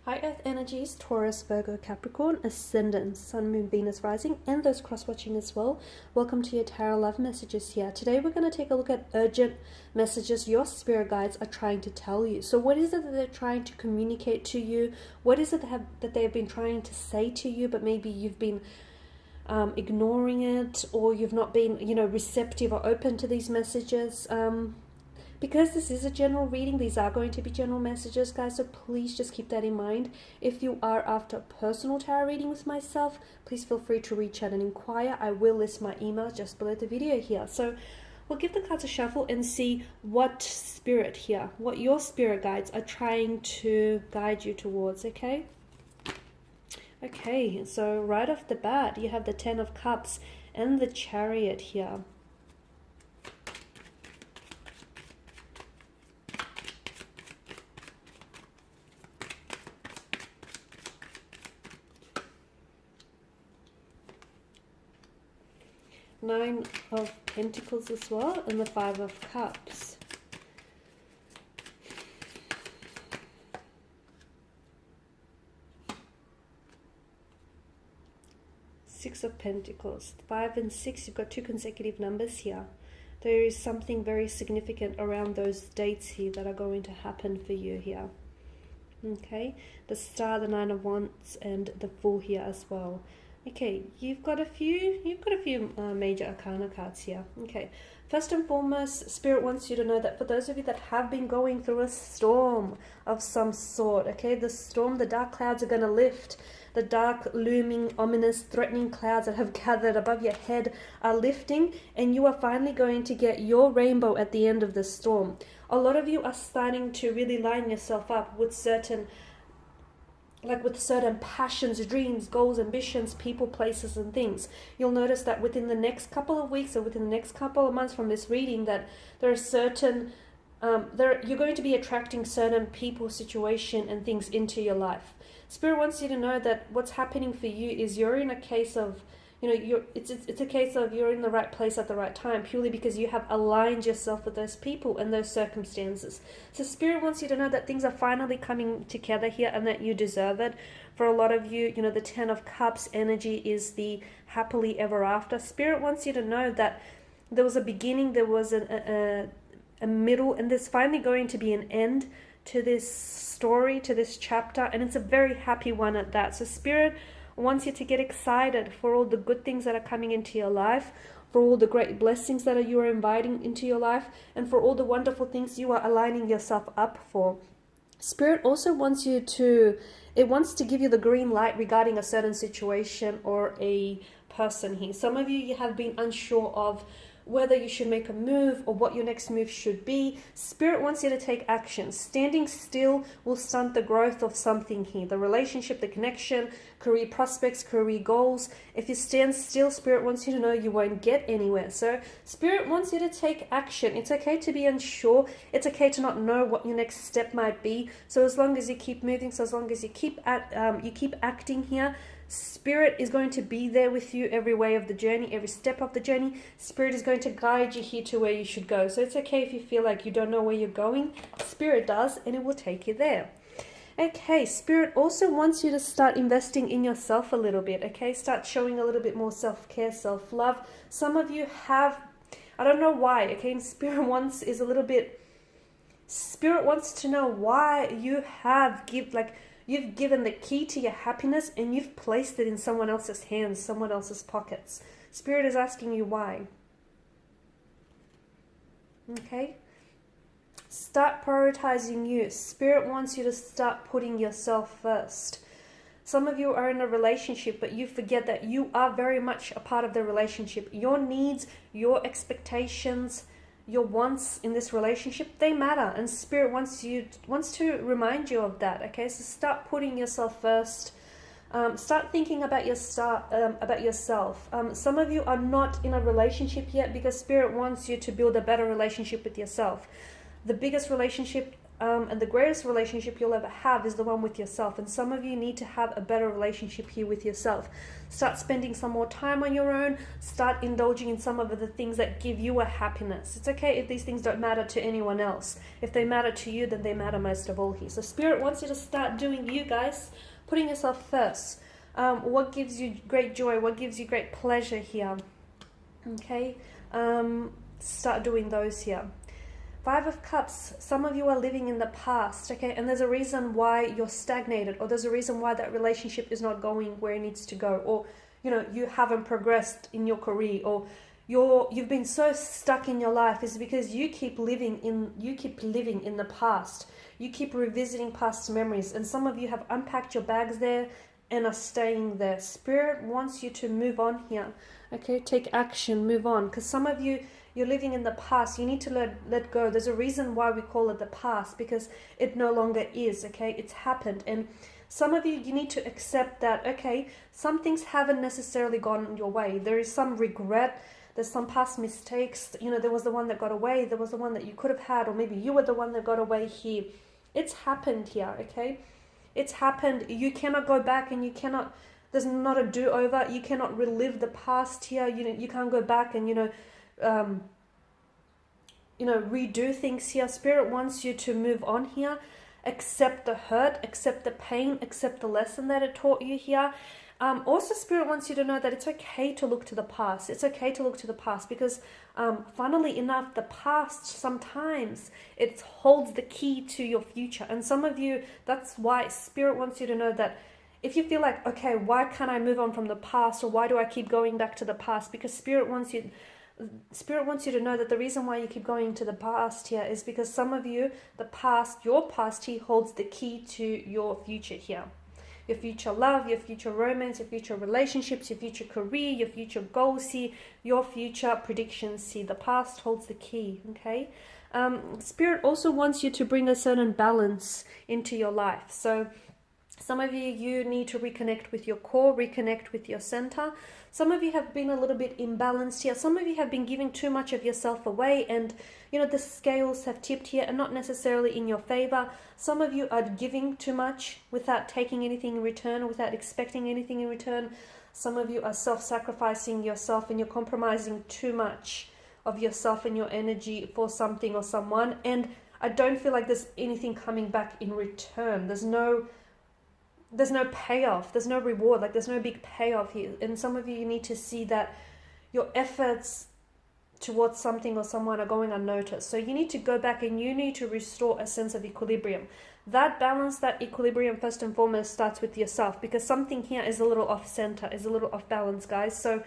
High Earth energies, Taurus, Virgo, Capricorn, Ascendant, Sun, Moon, Venus, Rising, and those cross-watching as well. Welcome to your Tarot Love Messages here. Today we're going to take a look at urgent messages your spirit guides are trying to tell you. So what is it that they're trying to communicate to you? What is it that they have been trying to say to you, but maybe you've been ignoring it, or you've not been, receptive or open to these messages? Because this is a general reading, these are going to be general messages, guys, so please just keep that in mind. If you are after a personal tarot reading with myself, please feel free to reach out and inquire. I will list my email just below the video here. So we'll give the cards a shuffle and see what your spirit guides are trying to guide you towards, okay? Okay, so right off the bat, you have the Ten of Cups and the Chariot here. Nine of Pentacles as well, and the Five of Cups. Six of Pentacles. 5 and 6, you've got two consecutive numbers here. There is something very significant around those dates here that are going to happen for you here. Okay, the Star, the Nine of Wands, and the Fool here as well. Okay, you've got a few major arcana cards here. Okay, first and foremost, Spirit wants you to know that for those of you that have been going through a storm of some sort, okay, the storm, the dark clouds are going to lift. The dark, looming, ominous, threatening clouds that have gathered above your head are lifting, and you are finally going to get your rainbow at the end of the storm. A lot of you are starting to really line yourself up with certain passions, dreams, goals, ambitions, people, places, and things. You'll notice that within the next couple of weeks or within the next couple of months from this reading, that there are certain, you're going to be attracting certain people, situation, and things into your life. Spirit wants you to know that what's happening for you is you're in a case of, it's a case of you're in the right place at the right time, purely because you have aligned yourself with those people and those circumstances. So Spirit wants you to know that things are finally coming together here and that you deserve it. For a lot of you, the Ten of Cups energy is the happily ever after. Spirit wants you to know that there was a beginning, there was a middle, and there's finally going to be an end to this story, to this chapter, and it's a very happy one at that. So Spirit wants you to get excited for all the good things that are coming into your life, for all the great blessings that you are inviting into your life, and for all the wonderful things you are aligning yourself up for. Spirit also wants to give you the green light regarding a certain situation or a person here. Some of you have been unsure of whether you should make a move or what your next move should be. Spirit wants you to take action. Standing still will stunt the growth of something here. The relationship, the connection, career prospects, career goals. If you stand still, Spirit wants you to know you won't get anywhere. So Spirit wants you to take action. It's okay to be unsure. It's okay to not know what your next step might be. So as long as you keep moving, so as long as you keep acting here, Spirit is going to be there with you every way of the journey, every step of the journey. Spirit is going to guide you here to where you should go. So it's okay if you feel like you don't know where you're going. Spirit does, and it will take you there. Okay, Spirit also wants you to start investing in yourself a little bit, okay? Start showing a little bit more self-care, self-love. Some of you have, I don't know why, okay? And Spirit wants to know why you have you've given the key to your happiness and you've placed it in someone else's hands, someone else's pockets. Spirit is asking you why. Okay? Start prioritizing you. Spirit wants you to start putting yourself first. Some of you are in a relationship, but you forget that you are very much a part of the relationship. Your needs, your expectations, your wants in this relationship, they matter, and Spirit wants to remind you of that. Okay, so start putting yourself first. Start thinking about yourself. Some of you are not in a relationship yet because Spirit wants you to build a better relationship with yourself. The biggest relationship and the greatest relationship you'll ever have is the one with yourself. And some of you need to have a better relationship here with yourself. Start spending some more time on your own. Start indulging in some of the things that give you a happiness. It's okay if these things don't matter to anyone else. If they matter to you, then they matter most of all here. So Spirit wants you to start doing you guys, putting yourself first. What gives you great joy? What gives you great pleasure here? Okay, start doing those here. Five of Cups, some of you are living in the past, okay, and there's a reason why you're stagnated, or there's a reason why that relationship is not going where it needs to go, or, you know, you haven't progressed in your career, or you've been so stuck in your life is because you keep living in the past. You keep revisiting past memories, and some of you have unpacked your bags there and are staying there. Spirit wants you to move on here, okay, take action, move on, because some of you, you're living in the past. You need to let go. There's a reason why we call it the past, because it no longer is, okay? It's happened. And some of you need to accept that, okay, some things haven't necessarily gone your way. There is some regret. There's some past mistakes. You know, there was the one that got away. There was the one that you could have had, or maybe you were the one that got away here. It's happened here, okay? It's happened. You cannot go back, and you cannot, there's not a do-over. You cannot relive the past here. You can't go back and, redo things here. Spirit wants you to move on here. Accept the hurt, accept the pain, accept the lesson that it taught you here. Also, Spirit wants you to know that it's okay to look to the past. It's okay to look to the past because, funnily enough, the past sometimes it holds the key to your future. And some of you, that's why Spirit wants you to know that if you feel like, okay, why can't I move on from the past, or why do I keep going back to the past? Because Spirit wants you to know that the reason why you keep going to the past here is because some of you, your past here holds the key to your future here. Your future love, your future romance, your future relationships, your future career, your future goals here, your future predictions here. The past holds the key, okay? Spirit also wants you to bring a certain balance into your life. So some of you need to reconnect with your core, reconnect with your center. Some of you have been a little bit imbalanced here. Some of you have been giving too much of yourself away, and the scales have tipped here and not necessarily in your favor. Some of you are giving too much without taking anything in return, or without expecting anything in return. Some of you are self-sacrificing yourself, and you're compromising too much of yourself and your energy for something or someone. And I don't feel like there's anything coming back in return. There's no payoff, there's no reward, like there's no big payoff here. And some of you need to see that your efforts towards something or someone are going unnoticed. So you need to go back and you need to restore a sense of equilibrium. That balance, that equilibrium, first and foremost starts with yourself, because something here is a little off center, is a little off balance, guys. So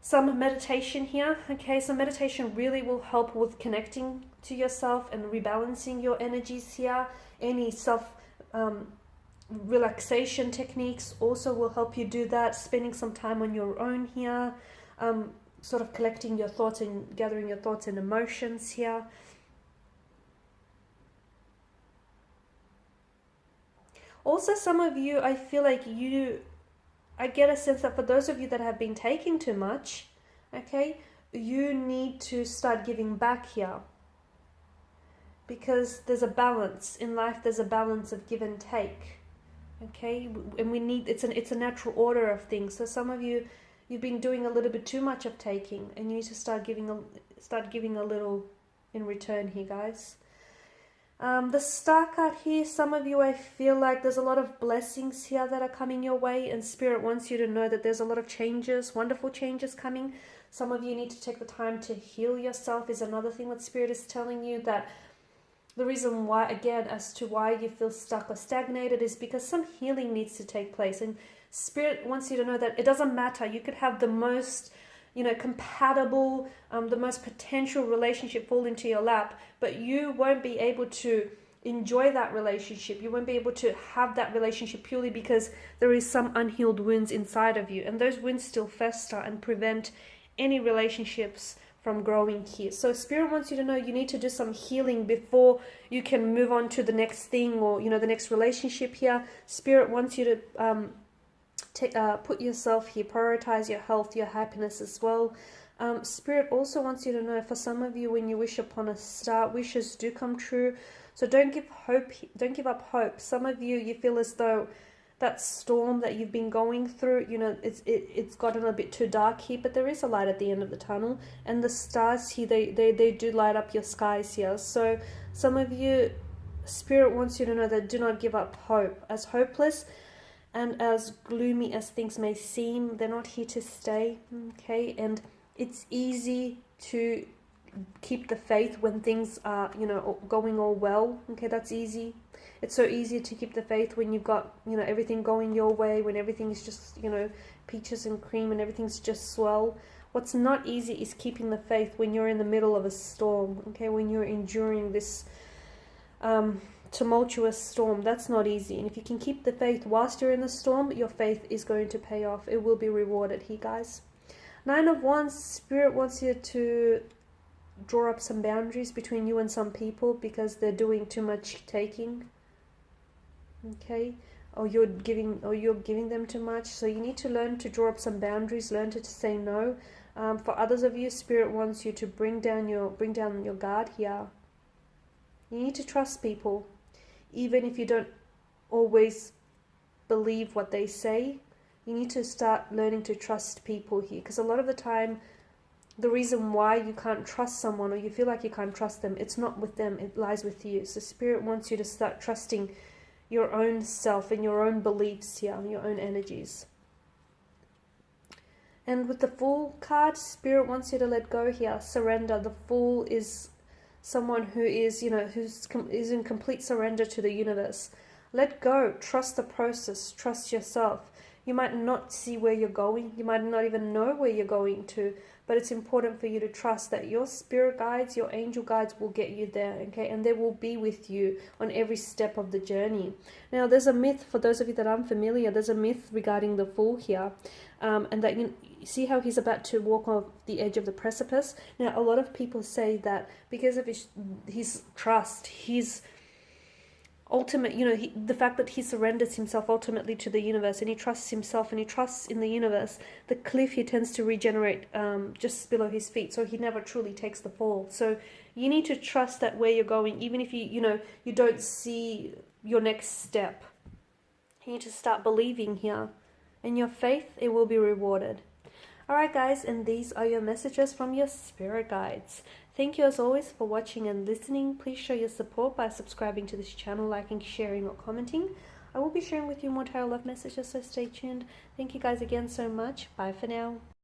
some meditation here, okay? So meditation really will help with connecting to yourself and rebalancing your energies here. Any relaxation techniques also will help you do that. Spending some time on your own here, sort of collecting your thoughts and gathering your thoughts and emotions here. Also, some of you, I feel like I get a sense that for those of you that have been taking too much, okay, you need to start giving back here. Because there's a balance in life, there's a balance of give and take. Okay, and we need, it's a natural order of things. So some of you, you've been doing a little bit too much of taking, and you need to start giving a little in return here, guys. The Star card here, some of you, I feel like there's a lot of blessings here that are coming your way, and Spirit wants you to know that there's a lot of changes, wonderful changes coming. Some of you need to take the time to heal yourself is another thing that Spirit is telling you, that the reason why, again, as to why you feel stuck or stagnated is because some healing needs to take place. And Spirit wants you to know that it doesn't matter. You could have the most, compatible, the most potential relationship fall into your lap, but you won't be able to enjoy that relationship. You won't be able to have that relationship purely because there is some unhealed wounds inside of you. And those wounds still fester and prevent any relationships from growing here. So Spirit wants you to know you need to do some healing before you can move on to the next thing, or the next relationship here. Spirit wants you to put yourself here, prioritize your health, your happiness as well. Spirit also wants you to know, for some of you, when you wish upon a star, wishes do come true. So don't give up hope. Some of you, you feel as though that storm that you've been going through, you know, it's gotten a bit too dark here, but there is a light at the end of the tunnel, and the stars here, they do light up your skies here. So some of you, Spirit wants you to know that do not give up hope. As hopeless and as gloomy as things may seem, they're not here to stay, okay? And it's easy to keep the faith when things are, you know, going all well, okay? That's easy. It's so easy to keep the faith when you've got, you know, everything going your way, when everything is just, you know, peaches and cream and everything's just swell. What's not easy is keeping the faith when you're in the middle of a storm, okay? When you're enduring this tumultuous storm, that's not easy. And if you can keep the faith whilst you're in the storm, your faith is going to pay off. It will be rewarded here, guys. 9 of Wands, Spirit wants you to draw up some boundaries between you and some people because they're doing too much taking, okay? Or you're giving them too much. So you need to learn to draw up some boundaries, learn to say no. For others of you, Spirit wants you to bring down your guard here. You need to trust people, even if you don't always believe what they say. You need to start learning to trust people here, because a lot of the time, the reason why you can't trust someone or you feel like you can't trust them, it's not with them, it lies with you. So Spirit wants you to start trusting your own self and your own beliefs here, your own energies. And with the Fool card, Spirit wants you to let go here, surrender. The Fool is someone who is, you know, is in complete surrender to the universe. Let go, trust the process, trust yourself. You might not see where you're going, you might not even know where you're going to, but it's important for you to trust that your spirit guides, your angel guides will get you there, okay? And they will be with you on every step of the journey. Now, there's a myth, for those of you that aren't familiar, there's a myth regarding the Fool here, and that you see how he's about to walk off the edge of the precipice. Now, a lot of people say that because of his trust, his ultimate, you know, the fact that he surrenders himself ultimately to the universe, and he trusts himself and he trusts in the universe, the cliff here tends to regenerate just below his feet, so he never truly takes the fall. So you need to trust that where you're going, even if you don't see your next step, you need to start believing here, and your faith, it will be rewarded. Alright guys, and these are your messages from your spirit guides. Thank you as always for watching and listening. Please show your support by subscribing to this channel, liking, sharing or commenting. I will be sharing with you more tarot love messages, so stay tuned. Thank you guys again so much. Bye for now.